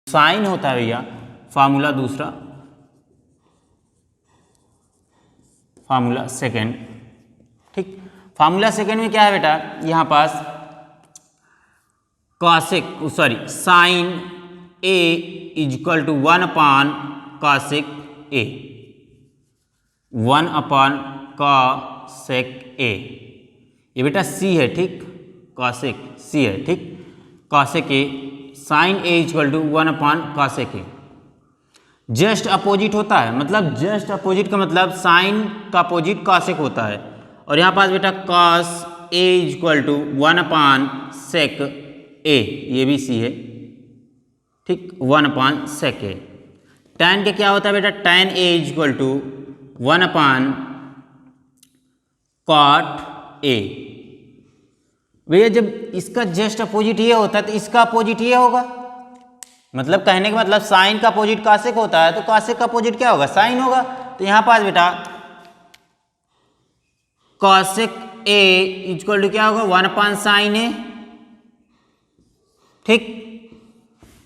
Sign होता है भैया फार्मूला दूसरा, फार्मूला सेकेंड। ठीक, फार्मूला सेकेंड में क्या है बेटा, यहाँ पास sine A equal to 1/cosec A, 1/cosec A. ये बेटा सी है, ठीक, cosec सी है, ठीक, cosec A, sine A equal to 1/cosec A. Just opposite होता है, मतलब जस्ट अपोजिट का मतलब साइन का अपोजिट cosec होता है। और यहाँ पास बेटा cos A equal to 1/sec A, ये भी सी है, ठीक, 1/sec ए। tan के क्या होता है बेटा, tan A equal to 1/cot A. भैया जब इसका जस्ट अपोजिट ये होता है तो इसका अपोजिट ये होगा, मतलब कहने का मतलब साइन का अपोजिट cosec होता है तो cosec का अपोजिट क्या होगा, साइन होगा। तो यहाँ पास बेटा cosec ए इजक्वल टू क्या होगा, 1/sin ए, ठीक।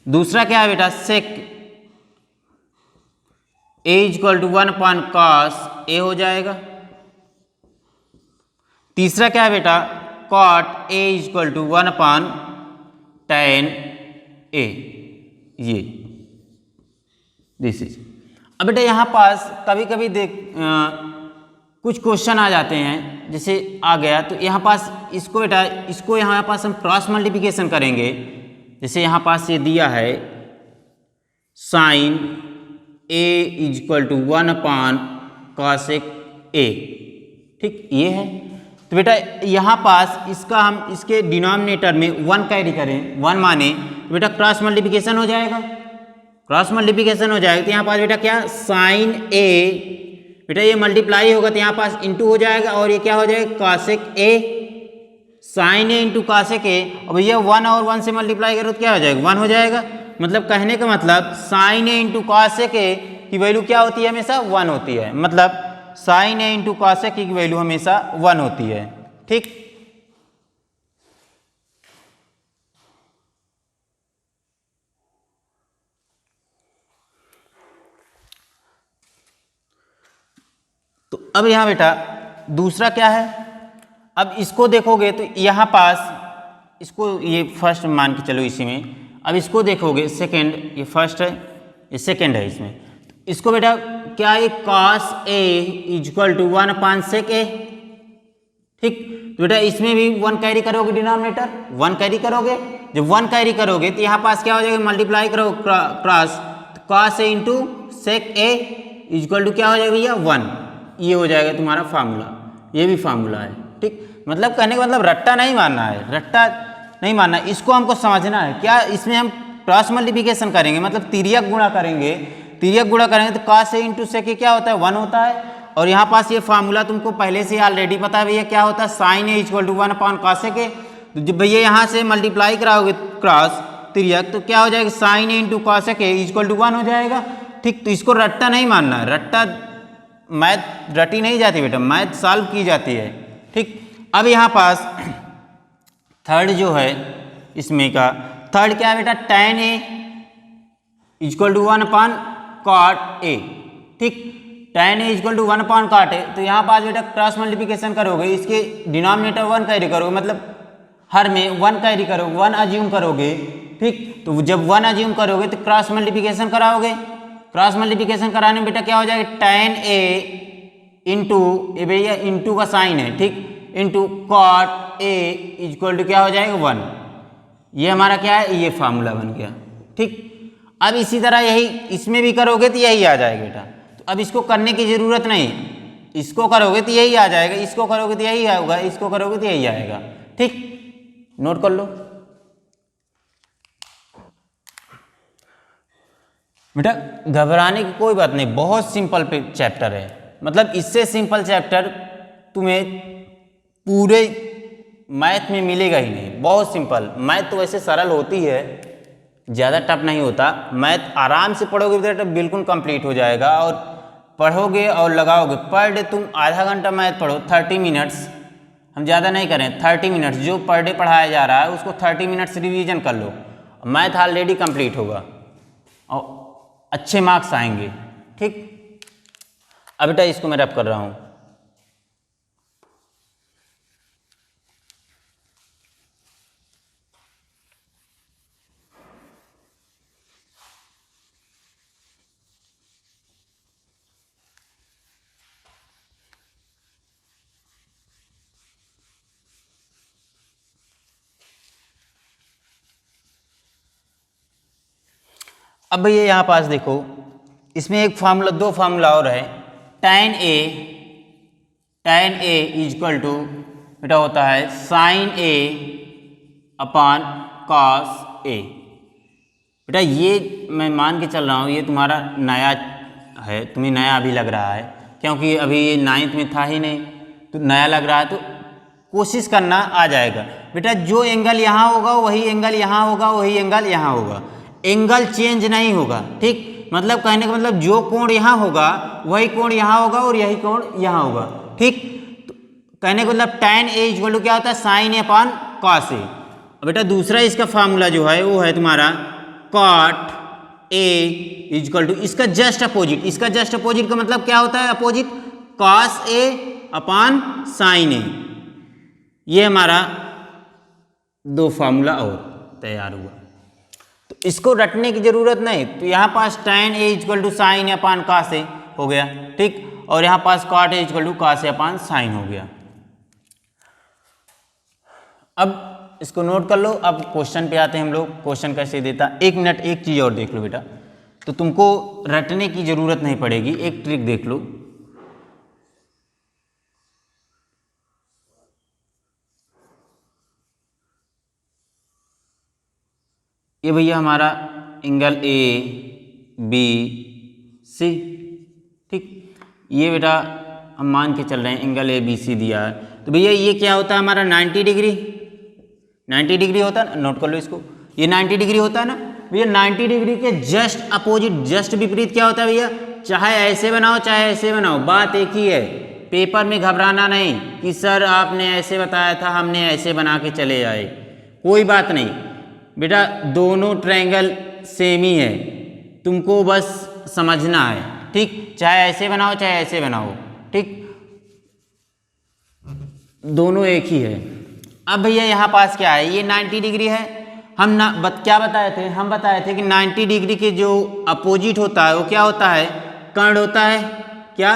दूसरा क्या है बेटा, sec A equal to 1/cos A हो जाएगा। तीसरा क्या है बेटा, cot A equal to 1/tan A, ये दिस इज। अब बेटा यहाँ पास कभी कभी कुछ क्वेश्चन आ जाते हैं, जैसे आ गया तो यहाँ पास इसको बेटा, इसको यहाँ पास हम क्रॉस मल्टीप्लिकेशन करेंगे। जैसे यहाँ पास ये दिया है sine A equal to 1/cosec A, ठीक, ये है। तो बेटा यहाँ पास इसका हम इसके डिनोमिनेटर में 1 कैरी करें, 1 माने तो बेटा क्रॉस मल्टीप्लिकेशन हो जाएगा, क्रॉस मल्टीप्लिकेशन हो जाएगा। तो यहाँ पास बेटा क्या, साइन ए, बेटा ये मल्टीप्लाई होगा तो यहाँ पास इंटू हो जाएगा, और ये क्या हो जाएगा, cosec A, sine a into cosec ए। और भैया 1 और 1 से मल्टीप्लाई करो तो क्या हो जाएगा, 1 हो जाएगा। मतलब कहने का मतलब साइन ए इंटू cosec ए की वैल्यू क्या होती है, हमेशा 1 होती है। मतलब साइन ए इंटू cosec ए की वैल्यू हमेशा 1 होती है, ठीक। तो अब यहाँ बेटा दूसरा क्या है, अब इसको देखोगे तो यहाँ पास इसको ये फर्स्ट मान के चलो इसी में, अब इसको देखोगे सेकंड, ये फर्स्ट है ये सेकंड है इसमें। इसको बेटा क्या है, cos A equal to 1/sec A, ठीक। तो बेटा इसमें भी 1 कैरी करोगे, डिनोमिनेटर 1 कैरी करोगे। जब 1 कैरी करोगे तो यहाँ पास क्या हो जाएगा, मल्टीप्लाई करो cross, cos a into sec A equal to क्या हो जाएगा भैया, 1। ये हो जाएगा तुम्हारा फार्मूला, ये भी फार्मूला है, ठीक। मतलब कहने का मतलब रट्टा नहीं मारना है, रट्टा नहीं मारना, इसको हमको समझना है। क्या इसमें हम क्रॉस मल्टीप्लिकेशन करेंगे, मतलब तिर्यक गुणा करेंगे, तिर्यक गुणा करेंगे तो cos ए इंटू sec ए क्या होता है, 1 होता है। और यहाँ पास ये फार्मूला तुमको पहले से ऑलरेडी पता है भैया, क्या होता है, sine a equal to 1/cosec a. तो जब भैया यहाँ से मल्टीप्लाई कराओगे क्रॉस तिर्यक तो क्या हो जाएगा, sine a into cosec a equal to 1 हो जाएगा, ठीक। तो इसको रट्टा नहीं मानना है, रट्टा मैथ रटी नहीं जाती बेटा, मैथ सॉल्व की जाती है, ठीक। अब यहाँ पास थर्ड जो है इसमें का थर्ड क्या है बेटा, tan a equal to 1/cot a, ठीक। tan a equal to 1/cot a. तो यहाँ पास बेटा क्रॉस मल्टीप्लिकेशन करोगे, इसके डिनोमिनेटर 1 कैरी करोगे, मतलब हर में 1 कैरी करोगे, 1 अज्यूम करोगे, ठीक। तो जब 1 अज्यूम करोगे तो क्रॉस मल्टीप्लिकेशन कराओगे, क्रॉस मल्टीप्लिकेशन कराने में बेटा क्या हो जाएगा, tan ए इंटू, ये भैया इंटू का साइन है, ठीक, into cot a equal to क्या हो जाएगा, 1। ये हमारा क्या है, ये फार्मूला बन गया, ठीक। अब इसी तरह यही इसमें भी करोगे तो यही आ जाएगा बेटा। तो अब इसको करने की जरूरत नहीं, इसको करोगे तो यही आ जाएगा, इसको करोगे तो यही आएगा, इसको करोगे तो यही आएगा, ठीक। नोट कर लो बेटा, घबराने की कोई बात नहीं, बहुत सिंपल चैप्टर है। मतलब इससे सिंपल चैप्टर तुम्हें पूरे मैथ में मिलेगा ही नहीं, बहुत सिंपल। मैथ तो वैसे सरल होती है, ज़्यादा टफ नहीं होता। मैथ आराम से पढ़ोगे बेटा बिल्कुल कंप्लीट हो जाएगा, और पढ़ोगे और लगाओगे पर डे तुम आधा घंटा मैथ पढ़ो, 30 मिनट्स, हम ज़्यादा नहीं करें, 30 मिनट्स जो पर डे पढ़ाया जा रहा है उसको 30 मिनट्स रिवीजन कर लो, मैथ ऑलरेडी कंप्लीट होगा, और अच्छे मार्क्स आएंगे। ठीक, अब बेटा इसको मैं रब कर रहा हूँ। अब भैया यहाँ पास देखो, इसमें एक फार्मूला, दो फार्मूला और है। tan a is equal to बेटा होता है sin a upon cos a। बेटा ये मैं मान के चल रहा हूँ ये तुम्हारा नया है, तुम्हें नया अभी लग रहा है, क्योंकि अभी ये 9th में था ही नहीं, तो नया लग रहा है, तो कोशिश करना आ जाएगा। बेटा जो एंगल यहाँ होगा वही एंगल यहाँ होगा, वही एंगल यहाँ होगा, एंगल चेंज नहीं होगा। ठीक, मतलब कहने का मतलब जो कोण यहाँ होगा वही कोण यहाँ होगा और यही कोण यहाँ होगा। ठीक, तो कहने का मतलब tan a इक्वल टू क्या होता है sin a upon cos a। बेटा दूसरा इसका फार्मूला जो है वो है तुम्हारा cot a इक्वल टू इसका जस्ट अपोजिट। इसका जस्ट अपोजिट का मतलब क्या होता है opposite, cos a upon sin a। ये हमारा दो फार्मूला और तैयार हुआ, तो इसको रटने की जरूरत नहीं। तो यहाँ पास tan a equal to sine a upon cos a हो गया। ठीक, और यहाँ पास cot a equal to cos a upon sine हो गया। अब इसको नोट कर लो। अब क्वेश्चन पे आते हैं हम लोग। क्वेश्चन कैसे देता, एक मिनट एक चीज़ और देख लो बेटा, तो तुमको रटने की जरूरत नहीं पड़ेगी, एक ट्रिक देख लो। ये भैया हमारा एंगल ए बी सी। ठीक, ये बेटा हम मान के चल रहे हैं एंगल ए बी सी दिया है, तो भैया ये क्या होता है हमारा 90 डिग्री। 90 डिग्री होता है ना, नोट कर लो इसको, ये 90 डिग्री होता है ना भैया। 90 डिग्री के जस्ट अपोजिट, जस्ट विपरीत क्या होता है भैया, चाहे ऐसे बनाओ चाहे ऐसे बनाओ, बात एक ही है। पेपर में घबराना नहीं कि सर आपने ऐसे बताया था हमने ऐसे बना के चले आए, कोई बात नहीं बेटा, दोनों ट्रायंगल सेम ही है, तुमको बस समझना है। ठीक, चाहे ऐसे बनाओ चाहे ऐसे बनाओ, ठीक, दोनों एक ही है। अब भैया यहाँ पास क्या है, ये 90 डिग्री है। हम क्या बताए थे, हम बताए थे कि 90 डिग्री के जो अपोजिट होता है वो क्या होता है, कर्ण होता है। क्या,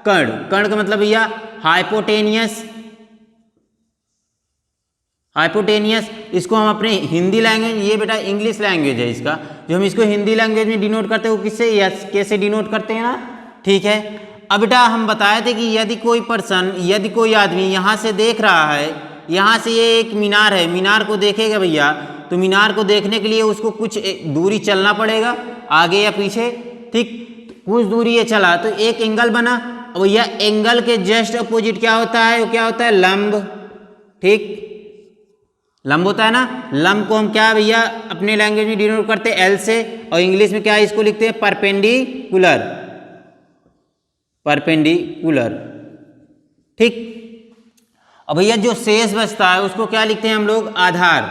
कर्ण। कर्ण का मतलब भैया हाइपोटेनियस। हाइपोटेनियस, इसको हम अपने हिंदी लैंग्वेज, ये बेटा इंग्लिश लैंग्वेज है इसका, जो हम इसको हिंदी लैंग्वेज में डिनोट करते हैं वो किससे, यस कैसे डिनोट करते हैं ना। ठीक है, अब बेटा हम बताए थे कि यदि कोई पर्सन, यदि कोई आदमी यहाँ से देख रहा है, यहाँ से ये एक मीनार है, मीनार को देखेगा भैया, तो मीनार को देखने के लिए उसको कुछ दूरी चलना पड़ेगा, आगे या पीछे। ठीक, कुछ दूरी ये चला तो एक एंगल बना, और भैया एंगल के जस्ट अपोजिट क्या होता है, वो क्या होता है, लंब। ठीक, लंब होता है ना। लंब को हम क्या भैया अपने लैंग्वेज में डिनोट करते हैं एल से, और इंग्लिश में क्या इसको लिखते हैं, परपेंडिकुलर। परपेंडिकुलर। ठीक, अब भैया जो शेष बचता है उसको क्या लिखते हैं हम लोग, आधार।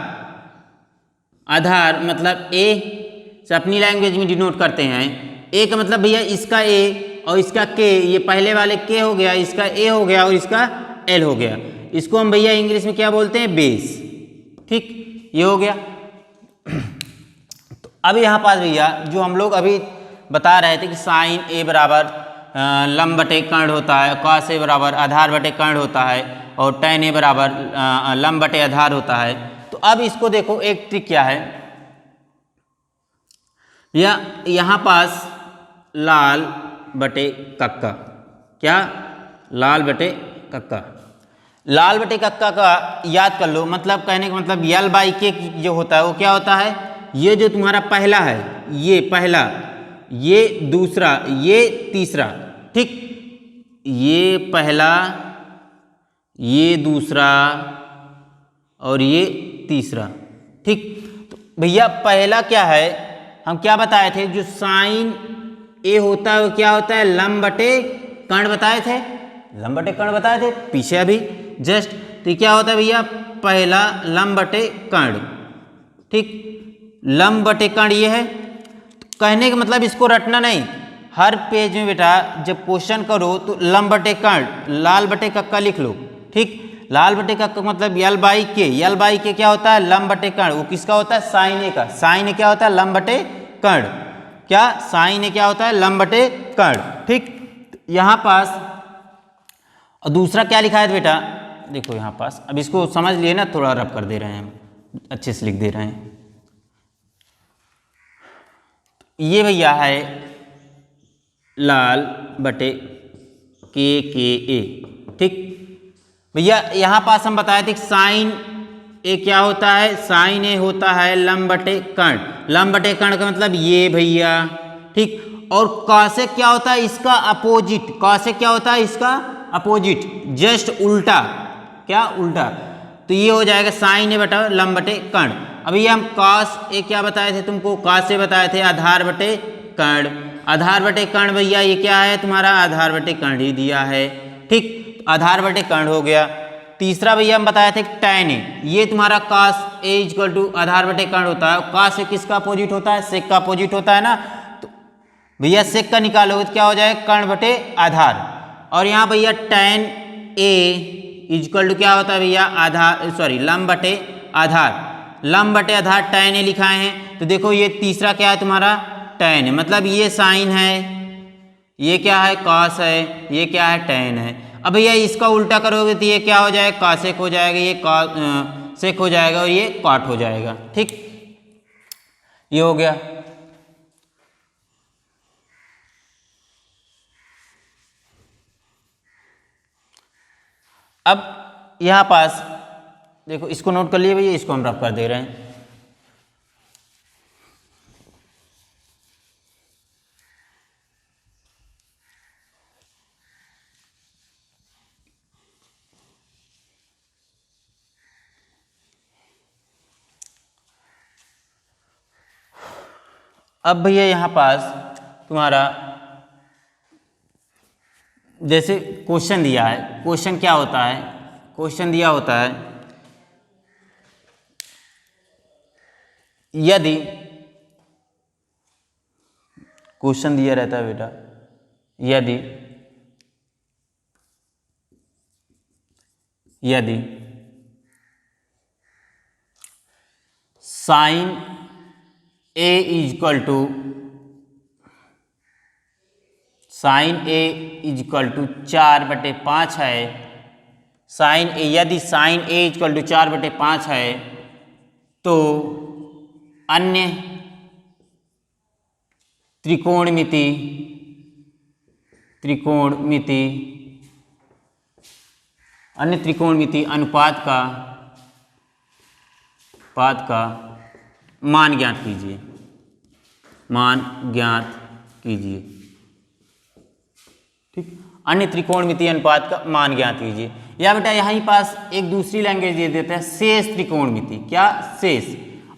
आधार मतलब ए से अपनी लैंग्वेज में डिनोट करते हैं। ए का मतलब भैया इसका ए और इसका के, ये पहले वाले के हो गया, इसका ए हो गया और इसका एल हो गया। इसको हम भैया इंग्लिश में क्या बोलते हैं, बेस। ठीक, ये हो गया। तो अब यहाँ पास भैया जो हम लोग अभी बता रहे थे कि साइन ए बराबर लंब बटे कर्ण होता है, कॉस ए बराबर आधार बटे कर्ण होता है, और tan ए बराबर लंब बटे आधार होता है। तो अब इसको देखो, एक ट्रिक क्या है, या यहाँ पास लाल बटे कक्का। क्या, लाल बटे कक्का। लाल बटे कक्का का याद कर लो, मतलब कहने का मतलब यल बाई के जो होता है वो क्या होता है, ये जो तुम्हारा पहला है, ये पहला, ये दूसरा, ये तीसरा। ठीक, ये पहला, ये दूसरा और ये तीसरा। ठीक, तो भैया पहला क्या है, हम क्या बताए थे, जो साइन ए होता है वो क्या होता है, लंब बटे कर्ण बताए थे, लंब बटे कर्ण बताए थे पीछे अभी जस्ट। तो क्या होता है भैया, पहला लंब बटे कर्ण। ठीक, लंब बटे कर्ण ये है। तो कहने का मतलब इसको रटना नहीं, हर पेज में बेटा जब क्वेश्चन करो तो लंब बटे कर्ण, लाल बटे कक्का लिख लो। ठीक, लाल बटे कक्का मतलब यल बाई के, यल बाई के क्या होता है, लंब बटे कर्ण। वो किसका होता है, साइन ए का। साइन ए क्या होता है, लंब बटे कर्ण। क्या, साइन ए क्या होता है, लंब बटे कर्ण। ठीक, यहाँ पास और दूसरा क्या लिखा है बेटा, देखो यहाँ पास, अब इसको समझ लिए ना, थोड़ा रब कर दे रहे हैं हम, अच्छे से लिख दे रहे हैं। ये भैया है लाल बटे के ए। ठीक भैया, यहाँ पास हम बताए थे साइन ए क्या होता है, साइन ए होता है लंब बटे कर्ण। लंब बटे कर्ण का मतलब ये भैया। ठीक, और कॉसेक क्या होता है, इसका अपोजिट। कॉसेक क्या होता है, इसका अपोजिट, जस्ट उल्टा। क्या, उल्टा। तो ये हो जाएगा साइन ए बटा लंब बटे कर्ण। अभी हम कॉस ए क्या बताए थे तुमको, कॉस ए बताए थे आधार बटे कर्ण। आधार बटे कर्ण भैया ये क्या है तुम्हारा, आधार बटे कर्ण ही दिया है। ठीक, आधार बटे कर्ण हो गया। तीसरा भैया हम बताए थे tan ए, ये तुम्हारा cos ए इक्वल टू आधार बटे कर्ण होता है। cos ए किसका अपोजिट होता है, सेक का अपोजिट होता है ना। तो भैया सेक का निकालोगे तो क्या हो जाएगा, कर्ण बटे आधार। और यहाँ भैया tan ए इक्वल टू क्या होता है भैया, आधार, सॉरी लंब बटे आधार। लंब बटे आधार tan ए लिखाए हैं। तो देखो ये तीसरा क्या है तुम्हारा, tan है, मतलब ये साइन है, ये क्या है cos है, ये क्या है tan है। अब भैया इसका उल्टा करोगे तो ये क्या हो जाएगा, कासेक हो जाएगा, ये सेक हो जाएगा और ये कॉट हो जाएगा। ठीक, ये हो गया। अब यहां पास देखो, इसको नोट कर लिए भैया, इसको हम रफ कर दे रहे हैं। अब भैया यहाँ पास तुम्हारा जैसे क्वेश्चन दिया है, क्वेश्चन क्या होता है, क्वेश्चन दिया होता है यदि, क्वेश्चन दिया रहता है बेटा, यदि sine a equal to, sine a equal to 4/5 है, साइन ए, यदि साइन ए इक्वल टू 4/5 है तो अन्य त्रिकोणमिति अनुपात का मान ज्ञात कीजिए, ठीक, अन्य त्रिकोणमिति अनुपात का मान ज्ञात कीजिए। या बेटा यहीं पास एक दूसरी लैंग्वेज दे देते हैं, शेष त्रिकोणमिति। क्या, शेष,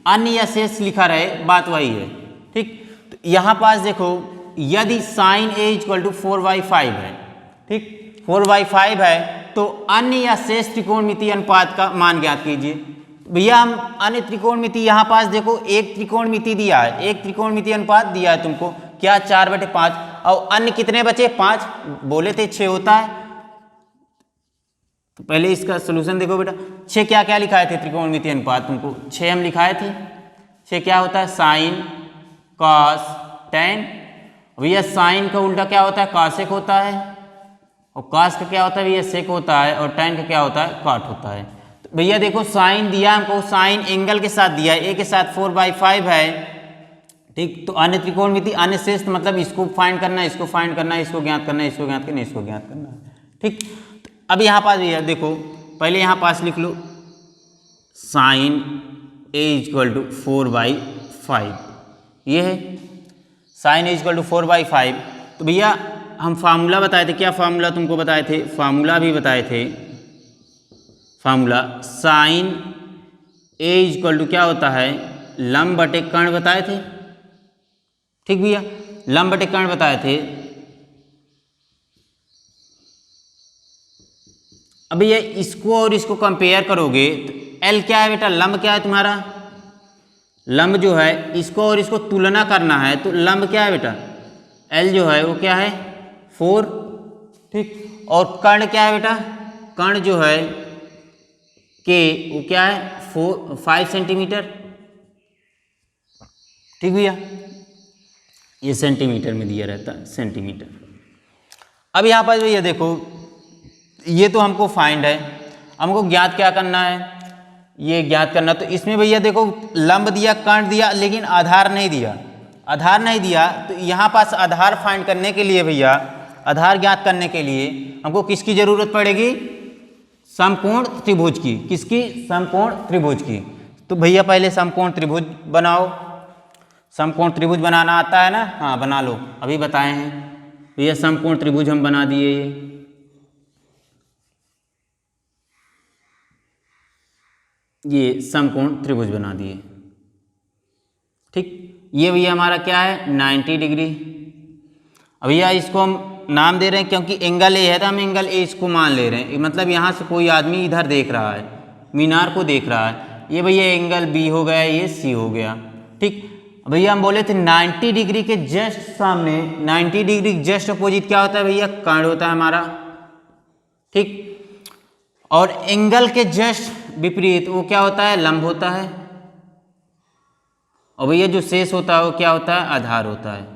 अन्य या शेष लिखा रहे बात वही है। ठीक, तो यहाँ पास देखो, यदि साइन ए इक्वल टू 4/5 है, ठीक, 4/5 है, तो अन्य या शेष त्रिकोणमिति अनुपात का मान ज्ञात कीजिए। भैया हम अन्य त्रिकोणमिति, यहाँ पास देखो एक त्रिकोणमिति दिया है, एक त्रिकोणमिति अनुपात दिया है तुमको, क्या, 4/5, और अन्य कितने बचे, 5, बोले थे 6 होता है। तो पहले इसका सोल्यूशन देखो बेटा, 6 क्या क्या लिखाए थे त्रिकोणमिति अनुपात तुमको, 6 हम लिखाए थे। 6 क्या होता है, साइन, कॉस, tan। भैया साइन का उल्टा क्या होता है, कॉसेक होता है, और कॉस का क्या होता है भैया, सेक होता है, और tan का क्या होता है, कॉट होता है। तो भैया देखो साइन दिया हमको, साइन एंगल के साथ दिया है, ए के साथ 4/5 है। ठीक, तो अन्य त्रिकोणमिति, अन्य शेष मतलब इसको फाइंड करना है, इसको फाइंड करना है, इसको ज्ञात करना है, इसको ज्ञात करना है, इसको ज्ञात करना है। ठीक, अब यहाँ पास भैया देखो, पहले यहाँ पास लिख लो साइन ए इक्वल टू 4/5, ये है साइन ए इक्वल टू 4/5। तो भैया हम फार्मूला बताए थे, क्या फार्मूला तुमको बताए थे, फार्मूला भी बताए थे, formula sine a equal to क्या होता है, लंब बटे कर्ण बताए थे। ठीक भैया, लंब बटे कर्ण बताए थे। अब ये इसको और इसको कंपेयर करोगे तो एल क्या है बेटा, लंब क्या है तुम्हारा, लंब जो है इसको और इसको तुलना करना है, तो लंब क्या है बेटा, एल जो है वो क्या है 4, ठीक। और कर्ण क्या है बेटा, कर्ण जो है के वो क्या है 5 सेंटीमीटर, ठीक भैया, ये सेंटीमीटर में दिया रहता है, सेंटीमीटर। अब यहाँ पर भैया देखो, ये तो हमको फाइंड है, हमको ज्ञात क्या करना है, ये ज्ञात करना। तो इसमें भैया देखो लंब दिया, कर्ण दिया, लेकिन आधार नहीं दिया, आधार नहीं दिया। तो यहाँ पास आधार फाइंड करने के लिए भैया, आधार ज्ञात करने के लिए हमको किसकी जरूरत पड़ेगी, समकोण त्रिभुज की। किसकी, समकोण त्रिभुज की। तो भैया पहले समकोण त्रिभुज बनाओ। समकोण त्रिभुज बनाना आता है ना, हाँ बना लो, अभी बताए हैं भैया। समकोण त्रिभुज हम बना दिए, ये समकोण त्रिभुज बना दिए, ठीक। ये भैया हमारा क्या है 90 डिग्री। अब भैया इसको हम नाम दे रहे हैं क्योंकि एंगल ए है, तो हम एंगल ए इसको मान ले रहे हैं। मतलब यहाँ से कोई आदमी इधर देख रहा है, मीनार को देख रहा है, ये भैया एंगल बी हो गया, ये सी हो गया, ठीक। भैया हम बोले थे 90 डिग्री के जस्ट सामने, 90 डिग्री जस्ट अपोजिट क्या होता है भैया, कर्ण होता है हमारा, ठीक। और एंगल के जस्ट विपरीत वो क्या होता है, लंब होता है। और भैया जो शेष होता है वो क्या होता है, आधार होता है,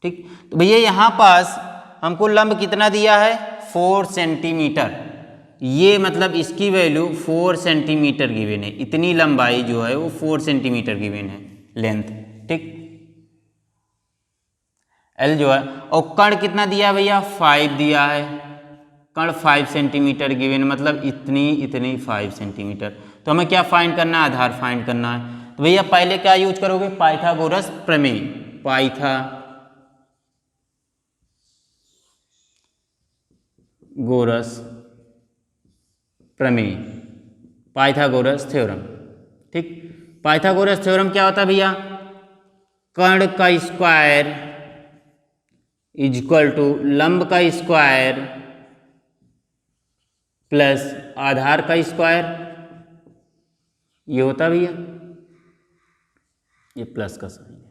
ठीक। तो भैया यहाँ पास हमको लंब कितना दिया है 4 सेंटीमीटर। ये मतलब इसकी वैल्यू 4 सेंटीमीटर गिवन है, इतनी लंबाई जो है वो 4 सेंटीमीटर गिवन है, लेंथ, ठीक। एल जो है, और कर्ण कितना दिया है भैया 5 दिया है, कर्ण 5 सेंटीमीटर गिवन, मतलब इतनी 5 सेंटीमीटर। तो हमें क्या फाइंड करना है, आधार फाइंड करना है। तो भैया पहले क्या यूज करोगे, पाइथागोरस प्रमेय, पाइथागोरस प्रमेय, पाइथागोरस थ्योरम, ठीक। पाइथागोरस थ्योरम क्या होता है भैया, कर्ण का स्क्वायर इज इक्वल टू लंब का स्क्वायर प्लस आधार का स्क्वायर, ये होता भैया, ये प्लस का साइन है।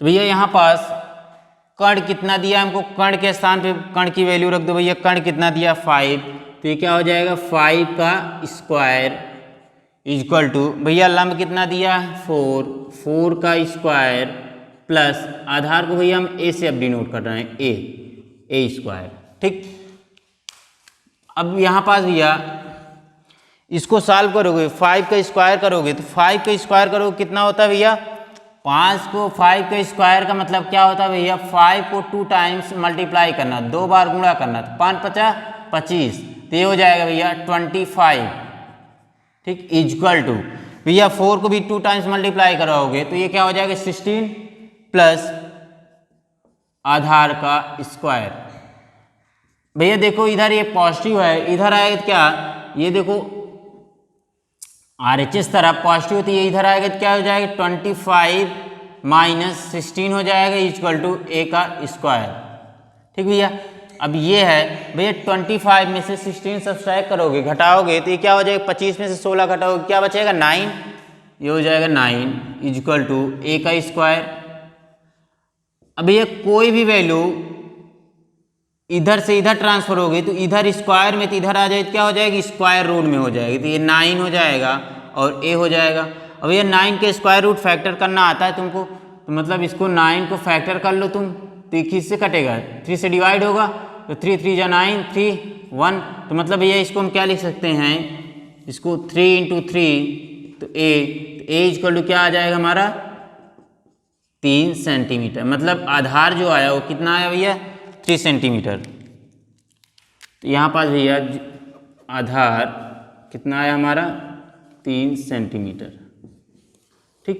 तो भैया यहाँ पास कर्ण कितना दिया हमको, कर्ण के स्थान पे कर्ण की वैल्यू रख दो भैया, कर्ण कितना दिया 5, तो ये क्या हो जाएगा 5 का स्क्वायर इक्वल टू भैया लंब कितना दिया 4 का स्क्वायर प्लस आधार को भैया हम ए से अब डिनोट कर रहे हैं, ए स्क्वायर, ठीक। अब यहाँ पास भैया इसको सॉल्व करोगे, 5 का स्क्वायर करोगे, तो 5 का स्क्वायर करोगे कितना होता है भैया, 5 को 5 का स्क्वायर का मतलब क्या होता है भैया, 5 को 2 टाइम्स मल्टीप्लाई करना, 2 बार गुणा करना, तो 5 50 25, तो ये हो जाएगा भैया 25, ठीक, इक्वल टू भैया 4 को भी 2 टाइम्स मल्टीप्लाई कराओगे तो ये क्या हो जाएगा 16 प्लस आधार का स्क्वायर। भैया देखो इधर ये पॉजिटिव है, इधर आएगा तो क्या, ये देखो RHS तरफ पॉजिटिव होती है, इधर आएगा तो क्या हो जाएगा 25 माइनस 16 हो जाएगा इक्वल टू ए का स्क्वायर, ठीक भैया। अब ये है भैया 25 में से 16 सब्सट्रैक्ट करोगे, घटाओगे, तो ये क्या हो जाएगा 25 में से 16 घटाओगे क्या बचेगा 9, ये हो जाएगा 9 इक्वल टू ए का स्क्वायर। अब ये कोई भी वैल्यू इधर से इधर ट्रांसफर होगी तो इधर स्क्वायर में तो इधर आ जाए, क्या हो जाएगी स्क्वायर रूट में हो जाएगी, तो ये 9 हो जाएगा और ए हो जाएगा। अब ये 9 के स्क्वायर रूट फैक्टर करना आता है तुमको, तो मतलब इसको 9 को फैक्टर कर लो तुम, तो ये किससे कटेगा 3 से डिवाइड होगा, तो 3 3 जा 9 3 1, तो मतलब भैया इसको हम क्या लिख सकते हैं, इसको 3 इंटू 3 तो ए इक्वल टू क्या आ जाएगा हमारा 3 सेंटीमीटर, मतलब आधार जो आया वो कितना आया भैया 3 सेंटीमीटर। तो यहाँ पास भैया आधार कितना आया हमारा 3 सेंटीमीटर, ठीक,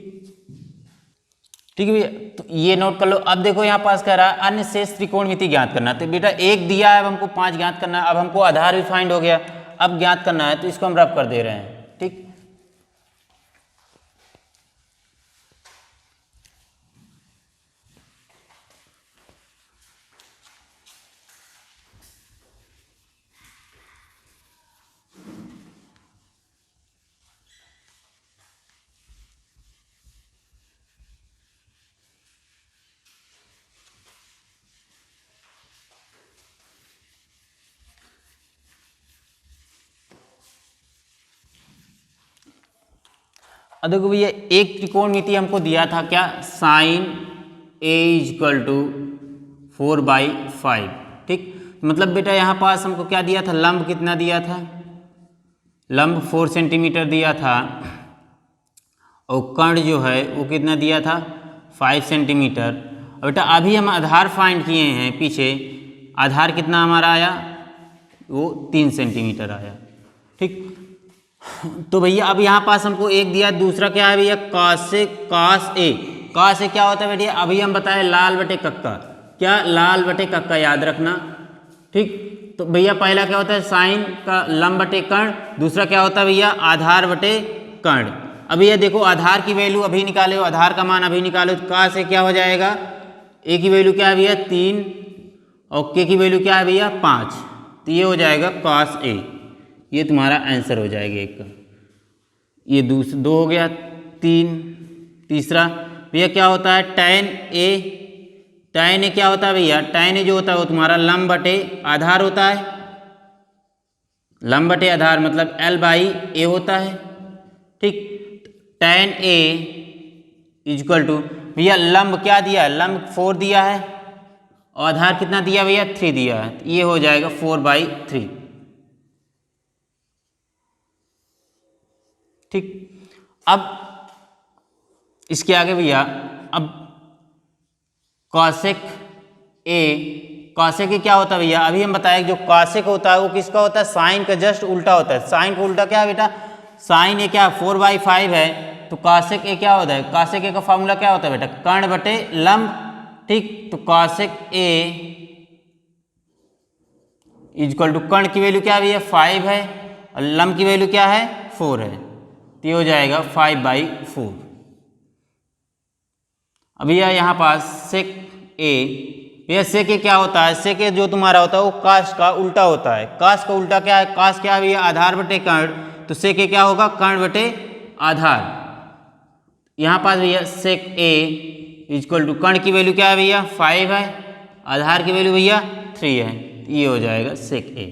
ठीक है भैया। तो ये नोट कर लो। अब देखो यहाँ पास कह रहा है अन्य शेष त्रिकोणमिति ज्ञात करना, तो बेटा एक दिया है, अब हमको 5 ज्ञात करना है, अब हमको आधार भी फाइंड हो गया, अब ज्ञात करना है, तो इसको हम रफ कर दे रहे हैं, ठीक। अब देखो भैया एक त्रिकोणमिति हमको दिया था क्या, साइन ए इजक्वल टू 4/5, ठीक। मतलब बेटा यहाँ पास हमको क्या दिया था, लंब कितना दिया था, लंब 4 सेंटीमीटर दिया था, और कर्ण जो है वो कितना दिया था, 5 सेंटीमीटर। और बेटा अभी हम आधार फाइंड किए हैं पीछे, आधार कितना हमारा आया, वो 3 सेंटीमीटर आया, ठीक। तो भैया अब यहाँ पास हमको एक दिया, दूसरा क्या है भैया, कास ए। कास ए क्या होता है बेटिया, अभी हम बताए लाल बटे कक्का, क्या लाल बटे कक्का याद रखना, ठीक। तो भैया पहला क्या होता है, साइन का लंब बटे कर्ण, दूसरा क्या होता है भैया, आधार बटे कर्ण। अभी ये देखो आधार की वैल्यू अभी निकाले हो, आधार का मान अभी निकालो, तो का से क्या हो जाएगा, ए की वैल्यू क्या है भैया 3, और के की वैल्यू क्या है भैया 5, तो ये हो जाएगा cos ए, ये तुम्हारा आंसर हो जाएगा एक का। ये 2 हो गया, 3, तीसरा भैया क्या होता है tan ए। tan ए क्या होता है भैया, tan ए जो होता है वो तुम्हारा लंब बटे आधार होता है, लंब बटे आधार मतलब L/A होता है, ठीक। tan ए इजक्वल टू भैया लंब क्या दिया है, लंब 4 दिया है, और आधार कितना दिया भैया 3 दिया है, ये हो जाएगा 4/3, ठीक। अब इसके आगे भैया अब कॉसेक ए, कॉसेक ए क्या होता है भैया, अभी हम बताएं जो कॉसेक होता है वो किसका होता है, साइन का जस्ट उल्टा होता है। साइन का उल्टा क्या है बेटा, साइन ए क्या 4/5 है, तो कॉसेक ए क्या होता है, कॉसेक ए का फॉर्मूला क्या होता है बेटा, कर्ण बटे लंब, ठीक। तो कॉसेक ए इजक्वल टू कर्ण की वैल्यू क्या है भैया 5 है, और लंब की वैल्यू क्या है 4 है, तो ये हो जाएगा 5/4। अब भैया यहाँ पास सेक ए, भैया सेक ए क्या होता है, सेक ए जो तुम्हारा होता है वो कास का उल्टा होता है। कास का उल्टा क्या है, कास क्या है भैया आधार बटे कर्ण, तो सेक ए क्या होगा कर्ण बटे आधार। यहाँ पास भैया सेक ए इजक्वल टू कर्ण की वैल्यू क्या है भैया 5 है, आधार की वैल्यू भैया 3 है, ये हो जाएगा सेक ए।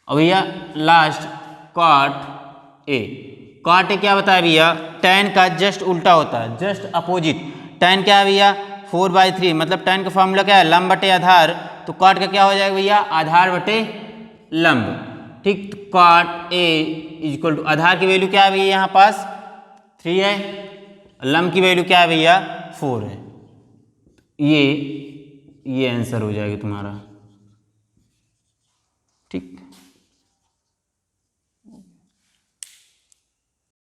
और भैया last cot a, cot a क्या बताया भैया, tan का जस्ट उल्टा होता है, जस्ट अपोजिट। tan क्या है भैया 4/3, मतलब tan का फॉर्मूला क्या है लंब बटे आधार, तो कॉट का क्या हो जाएगा भैया आधार बटे लंब, ठीक। तो कॉट ए इजक्वल टू आधार की वैल्यू क्या है भैया यहाँ पास 3 है, लंब की वैल्यू क्या है भैया 4 है, ये आंसर हो जाएगा तुम्हारा, ठीक।